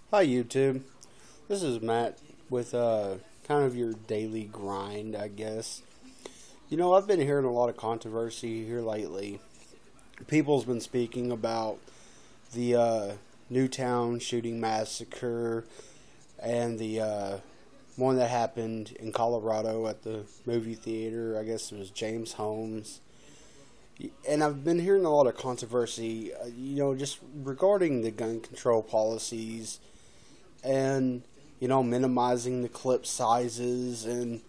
Hi YouTube. This is Matt with kind of your daily grind, I guess. I've been hearing a lot of controversy here lately. People's been speaking about the Newtown shooting massacre and the one that happened in Colorado at the movie theater. I guess it was James Holmes. And I've been hearing a lot of controversy, just regarding the gun control policies and, minimizing the clip sizes. And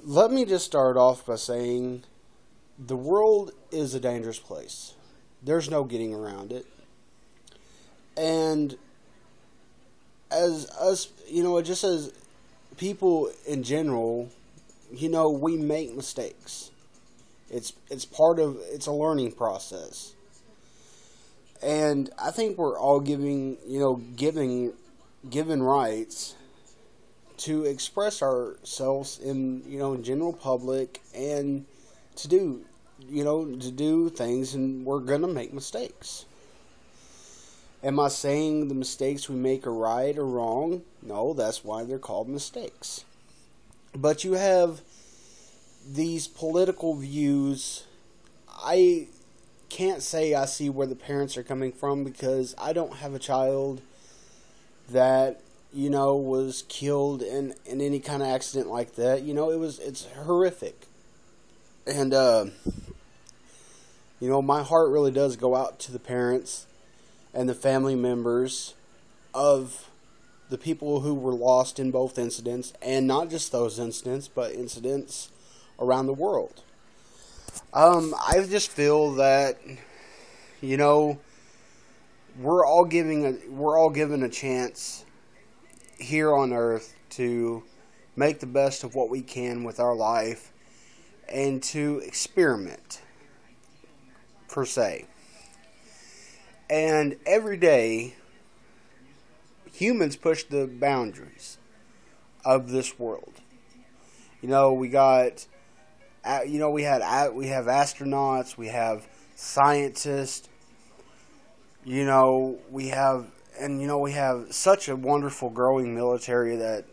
let me just start off by saying the world is a dangerous place. There's no getting around it. And as us, just as people in general, we make mistakes. It's a learning process. And I think we're all given rights to express ourselves in general public and to do things, and we're going to make mistakes. Am I saying the mistakes we make are right or wrong? No, that's why they're called mistakes. But you have these political views. I can't say I see where the parents are coming from because I don't have a child that was killed in any kind of accident like that. It's horrific. And my heart really does go out to the parents and the family members of the people who were lost in both incidents, and not just those incidents, but incidents around the world. I just feel that we're all given a chance here on Earth to make the best of what we can with our life and to experiment, per se. And every day, humans push the boundaries of this world. We have astronauts, we have scientists, we have such a wonderful growing military that,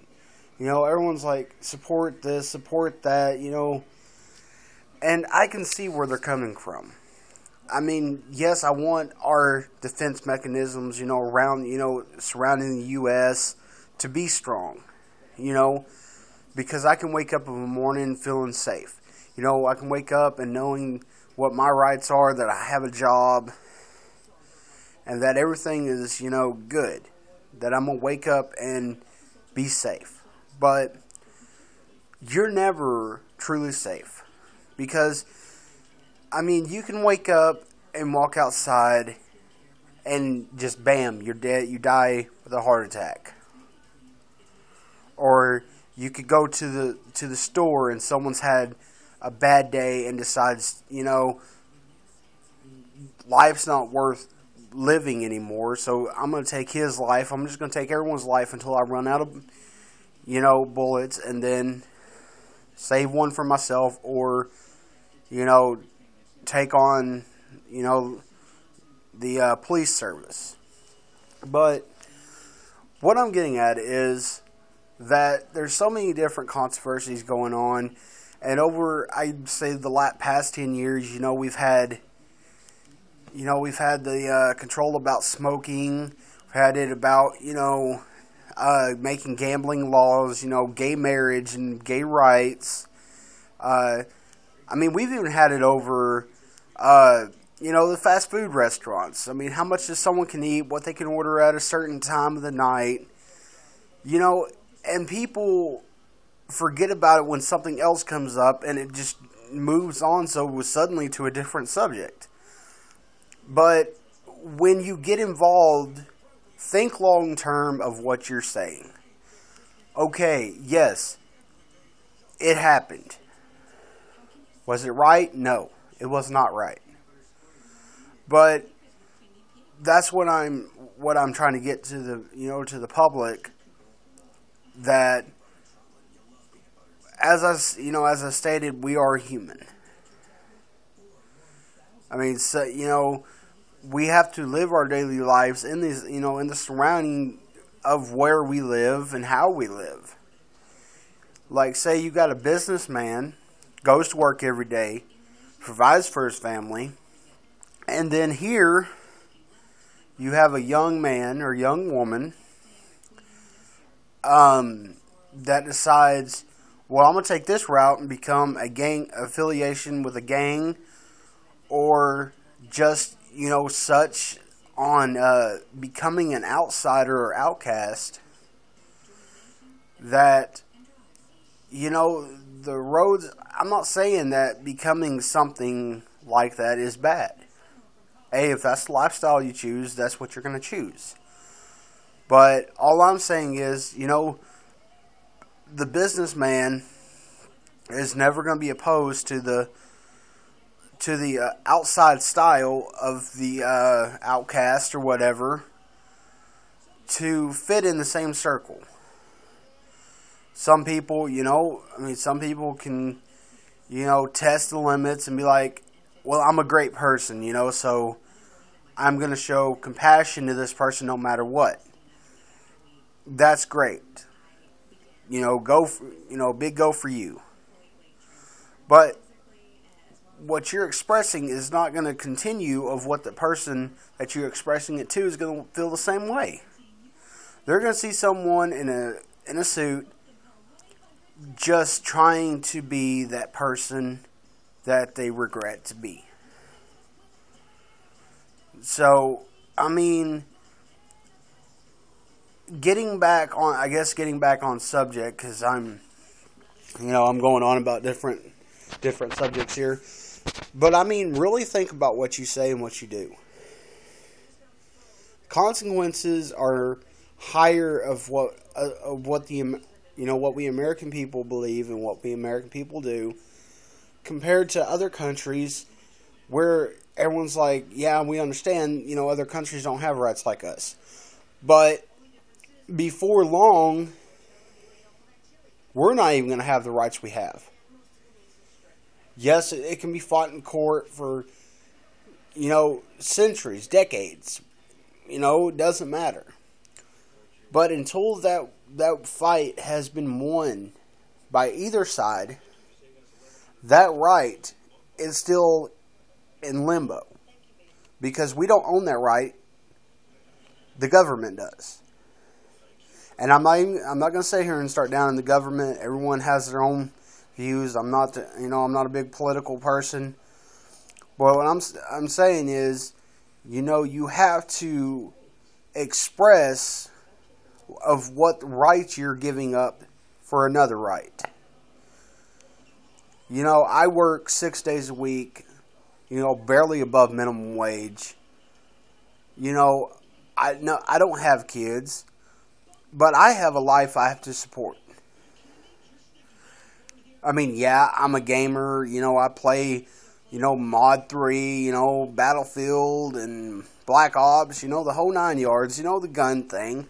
everyone's like, support this, support that, and I can see where they're coming from. I mean, yes, I want our defense mechanisms, around, surrounding the U.S. to be strong, because I can wake up in the morning feeling safe. I can wake up and knowing what my rights are, that I have a job, and that everything is, good. That I'm going to wake up and be safe. But you're never truly safe. Because, you can wake up and walk outside and just bam, you're dead. You die with a heart attack. Or you could go to the store and someone's had a bad day and decides, life's not worth living anymore, so I'm going to take his life. I'm just going to take everyone's life until I run out of, bullets, and then save one for myself, or, take on, the police service. But what I'm getting at is that there's so many different controversies going on. And over, I'd say, the past 10 years, we've had the control about smoking. We've had it about, making gambling laws, gay marriage and gay rights. We've even had it over, the fast food restaurants. How much does someone can eat, what they can order at a certain time of the night. And people forget about it when something else comes up, and it just moves on suddenly to a different subject. But when you get involved, think long term of what you're saying. Okay, yes, it happened. Was it right? No, it was not right. But that's what I'm trying to get to the public, that as I stated, we are human. we have to live our daily lives in these, in the surrounding of where we live and how we live. Like, say you got a businessman, goes to work every day, provides for his family, and then here you have a young man or young woman that decides, well, I'm going to take this route and become a gang affiliation with a gang, or just, such on becoming an outsider or outcast, that, the roads, I'm not saying that becoming something like that is bad. Hey, if that's the lifestyle you choose, that's what you're going to choose. But all I'm saying is, the businessman is never going to be opposed to the outside style of the outcast or whatever to fit in the same circle. Some people, some people can, test the limits and be like, well, I'm a great person, so I'm going to show compassion to this person no matter what. That's great. Big go for you. But what you're expressing is not going to continue of what the person that you're expressing it to is going to feel the same way. They're going to see someone in a suit just trying to be that person that they regret to be. So, getting back on subject, because I'm going on about different subjects here. But really think about what you say and what you do. Consequences are higher of what we American people believe and what we American people do, compared to other countries where everyone's like, yeah, we understand, other countries don't have rights like us. But before long, we're not even going to have the rights we have. Yes, it can be fought in court for, centuries, decades. It doesn't matter. But until that fight has been won by either side, that right is still in limbo. Because we don't own that right. The government does. And I'm not going to sit here and start down in the government. Everyone has their own views. I'm not a big political person. But what I'm saying is, you have to express of what right you're giving up for another right. I work 6 days a week, barely above minimum wage. I don't have kids, but I have a life I have to support. Yeah, I'm a gamer, I play, Mod 3, Battlefield and Black Ops, the whole 9 yards, the gun thing.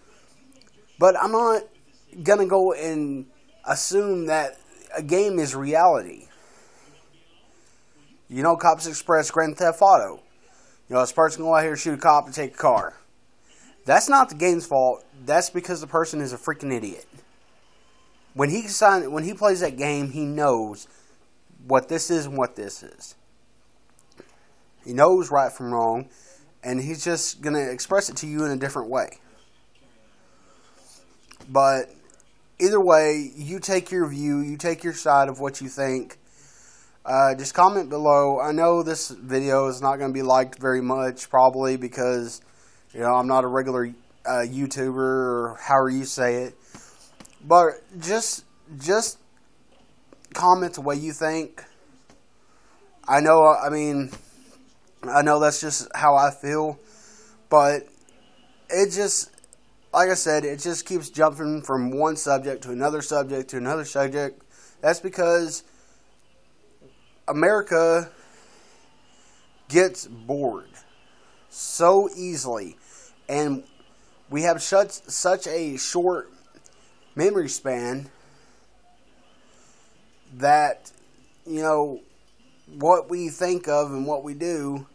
But I'm not going to go and assume that a game is reality. Cops Express, Grand Theft Auto. This person go out here, shoot a cop, and take a car. That's not the game's fault. That's because the person is a freaking idiot. When he plays that game, he knows what this is and what this is. He knows right from wrong, and he's just going to express it to you in a different way. But either way, you take your view, you take your side of what you think. Just comment below. I know this video is not going to be liked very much, probably because, I'm not a regular YouTuber or however you say it. But just comment the way you think. I know that's just how I feel. But it just, like I said, it just keeps jumping from one subject to another subject to another subject. That's because America gets bored so easily, and we have such a short memory span that what we think of and what we do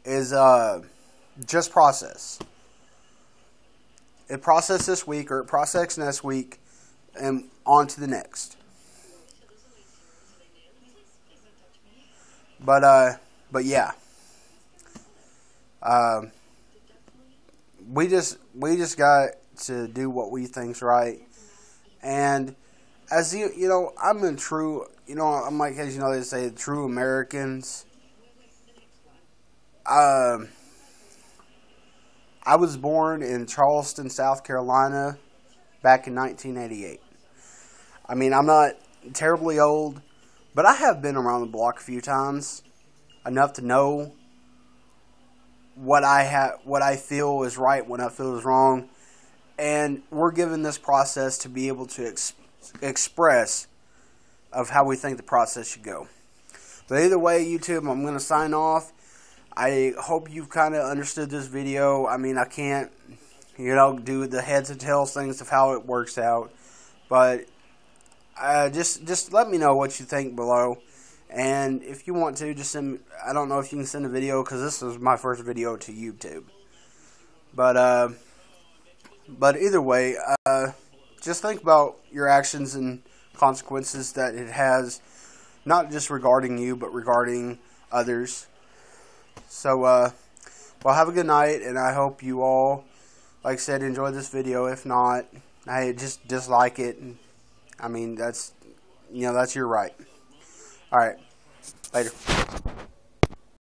is just process. It process this week or it process next week and on to the next. But yeah. We just got to do what we think's right. And as you know, I'm a true, I'm like, as you know, they say, true Americans. I was born in Charleston, South Carolina, back in 1988. I mean, I'm not terribly old, but I have been around the block a few times, enough to know what I feel is right, what I feel is wrong, and we're given this process to be able to express of how we think the process should go. But either way, YouTube, I'm going to sign off. I hope you've kind of understood this video. I mean, I can't, do the heads and tails things of how it works out. But just let me know what you think below. And if you want to, just send, I don't know if you can send a video, because this is my first video to YouTube. But either way, just think about your actions and consequences that it has, not just regarding you, but regarding others. So, well, have a good night, and I hope you all, like I said, enjoy this video. If not, I just dislike it. I mean, that's your right. Alright, later.